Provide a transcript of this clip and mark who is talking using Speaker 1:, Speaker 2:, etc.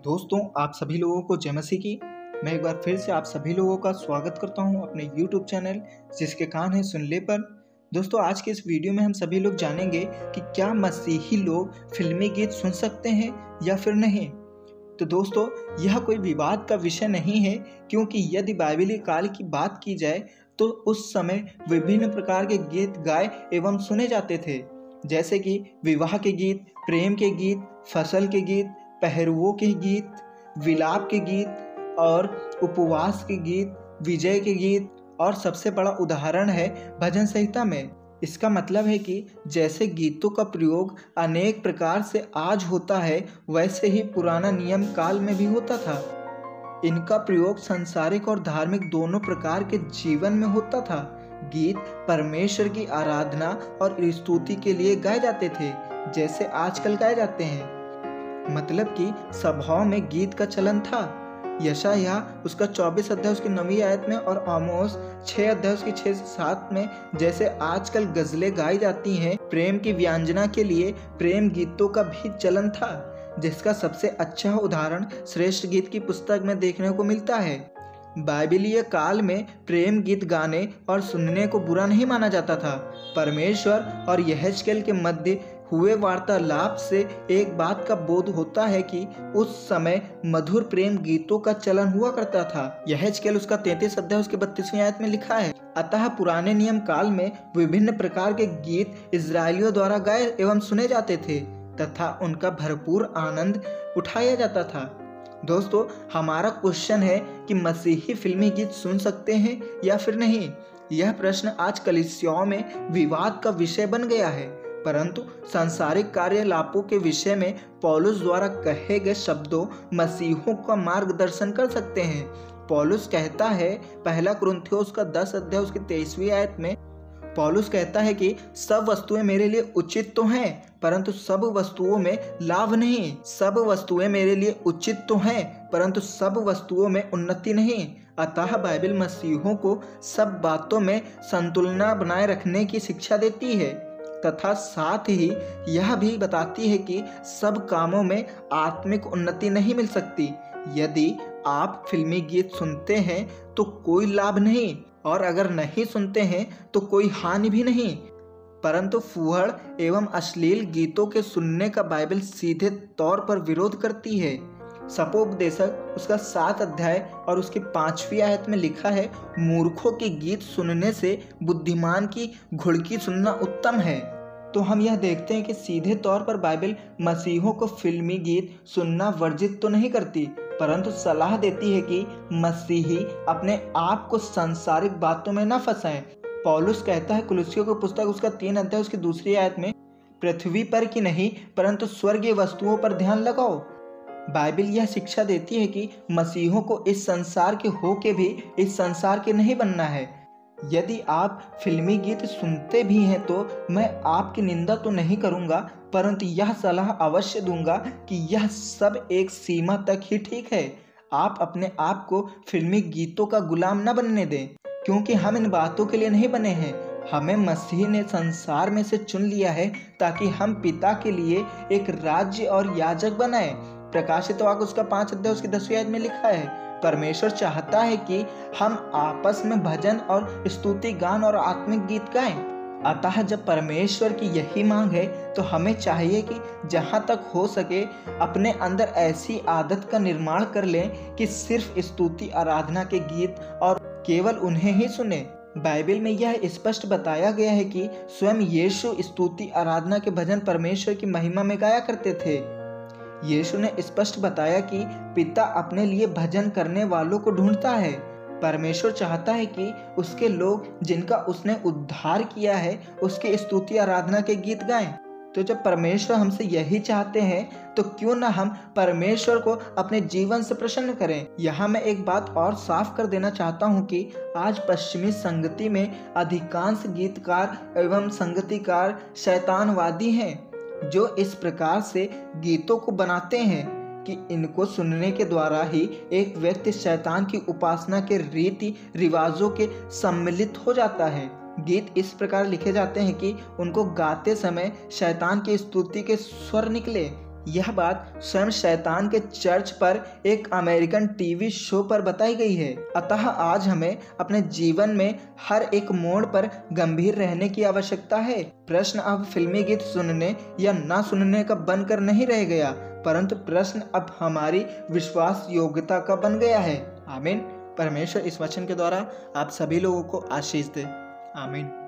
Speaker 1: दोस्तों, आप सभी लोगों को जय मसीह की। मैं एक बार फिर से आप सभी लोगों का स्वागत करता हूं अपने YouTube चैनल जिसके कान है सुन ले पर। दोस्तों, आज के इस वीडियो में हम सभी लोग जानेंगे कि क्या मसीही लोग फिल्मी गीत सुन सकते हैं या फिर नहीं। तो दोस्तों, यह कोई विवाद का विषय नहीं है, क्योंकि यदि बाइबली काल की बात की जाए तो उस समय विभिन्न प्रकार के गीत गाए एवं सुने जाते थे, जैसे कि विवाह के गीत, प्रेम के गीत, फसल के गीत, पहरुओं के गीत, विलाप के गीत और उपवास के गीत, विजय के गीत, और सबसे बड़ा उदाहरण है भजन संहिता में। इसका मतलब है कि जैसे गीतों का प्रयोग अनेक प्रकार से आज होता है, वैसे ही पुराना नियम काल में भी होता था। इनका प्रयोग सांसारिक और धार्मिक दोनों प्रकार के जीवन में होता था। गीत परमेश्वर की आराधना और स्तुति के लिए गाए जाते थे, जैसे आजकल गाए जाते हैं। मतलब कि सभाओं में गीत का चलन था। यशायाह उसका 24 अध्याय उसकी 9वीं आयत में और आमोस 6 अध्याय उसकी 6 से 7 में जैसे आजकल गजलें गाई जाती हैं, प्रेम की व्यंजना के लिए प्रेम गीतों का भी चलन था, जिसका सबसे अच्छा उदाहरण श्रेष्ठ गीत की पुस्तक में देखने को मिलता है। बाइबलीय काल में प्रेम गीत गाने और सुनने को बुरा नहीं माना जाता था। परमेश्वर और यहेजकेल के मध्य हुए वार्तालाप से एक बात का बोध होता है कि उस समय मधुर प्रेम गीतों का चलन हुआ करता था। यहेजकेल उसका 33 अध्याय उसकी 32वीं आयत में लिखा है, अतः पुराने नियम काल में विभिन्न प्रकार के गीत इजरायलियों द्वारा गाए एवं सुने जाते थे तथा उनका भरपूर आनंद उठाया जाता था। दोस्तों, हमारा क्वेश्चन है कि मसीही फिल्मी गीत सुन सकते हैं या फिर नहीं। यह प्रश्न आज कलीसियाओं में विवाद का विषय बन गया है, परंतु सांसारिक कार्यलापों के विषय में पौलुस द्वारा कहे गए शब्दों मसीहों का मार्गदर्शन कर सकते हैं। पौलुस कहता है, पहला कुरिन्थियों का 10 अध्याय उसकी 23वीं आयत में पौलुस कहता है कि सब वस्तुएं मेरे लिए उचित तो हैं, परंतु सब वस्तुओं में लाभ नहीं। सब वस्तुएं मेरे लिए उचित तो हैं, परंतु सब वस्तुओं में उन्नति नहीं। अतः बाइबल मसीहों को सब बातों में संतुलन बनाए रखने की शिक्षा देती है तथा साथ ही यह भी बताती है कि सब कामों में आत्मिक उन्नति नहीं मिल सकती। यदि आप फिल्मी गीत सुनते हैं तो कोई लाभ नहीं, और अगर नहीं सुनते हैं तो कोई हानि भी नहीं। परंतु फूहड़ एवं अश्लील गीतों के सुनने का बाइबल सीधे तौर पर विरोध करती है। सपोपदेशक उसका 7 अध्याय और उसकी 5वीं आयत में लिखा है, मूर्खों के गीत सुनने से बुद्धिमान की घुड़की सुनना उत्तम है। तो हम यह देखते हैं कि सीधे तौर पर बाइबल मसीहों को फिल्मी गीत सुनना वर्जित तो नहीं करती, परंतु सलाह देती है कि मसीही अपने आप को सांसारिक बातों में न फंसाएं। पौलुस कहता है कुलुस्सियों की पुस्तक उसका 3 अध्याय उसकी 2री आयत में, पृथ्वी पर की नहीं परंतु स्वर्गीय वस्तुओं पर ध्यान लगाओ। बाइबल यह शिक्षा देती है कि मसीहों को इस संसार के होके भी इस संसार के नहीं बनना है। यदि आप फिल्मी गीत सुनते भी हैं तो मैं आपकी निंदा तो नहीं करूंगा, परंतु यह सलाह अवश्य दूंगा कि यह सब एक सीमा तक ही ठीक है। आप अपने आप को फिल्मी गीतों का गुलाम न बनने दें, क्योंकि हम इन बातों के लिए नहीं बने हैं। हमें मसीह ने संसार में से चुन लिया है ताकि हम पिता के लिए एक राज्य और याजक बनाएं। प्रकाशित वाक्य उसका 5 अध्याय उसकी 10वीं आयत में लिखा है, परमेश्वर चाहता है कि हम आपस में भजन और स्तुति गान और आत्मिक गीत गाएं। अतः जब परमेश्वर की यही मांग है तो हमें चाहिए कि जहां तक हो सके अपने अंदर ऐसी आदत का निर्माण कर लें कि सिर्फ स्तुति आराधना के गीत और केवल उन्हें ही सुने। बाइबल में यह स्पष्ट बताया गया है कि स्वयं यीशु स्तुति आराधना के भजन परमेश्वर की महिमा में गाया करते थे। यीशु ने स्पष्ट बताया कि पिता अपने लिए भजन करने वालों को ढूंढता है। परमेश्वर चाहता है कि उसके लोग जिनका उसने उद्धार किया है उसके स्तुति आराधना के गीत गाएं। तो जब परमेश्वर हमसे यही चाहते हैं तो क्यों न हम परमेश्वर को अपने जीवन से प्रसन्न करें। यहाँ मैं एक बात और साफ कर देना चाहता हूँ कि आज पश्चिमी संगति में अधिकांश गीतकार एवं संगीतकार शैतानवादी हैं, जो इस प्रकार से गीतों को बनाते हैं कि इनको सुनने के द्वारा ही एक व्यक्ति शैतान की उपासना के रीति रिवाजों के सम्मिलित हो जाता है। गीत इस प्रकार लिखे जाते हैं कि उनको गाते समय शैतान की स्तुति के स्वर निकले। यह बात स्वयं शैतान के चर्च पर एक अमेरिकन टीवी शो पर बताई गई है। अतः आज हमें अपने जीवन में हर एक मोड़ पर गंभीर रहने की आवश्यकता है। प्रश्न अब फिल्मी गीत सुनने या ना सुनने का बनकर नहीं रह गया, परंतु प्रश्न अब हमारी विश्वास योग्यता का बन गया है। आमीन। परमेश्वर इस वचन के द्वारा आप सभी लोगों को आशीष दे। आमीन।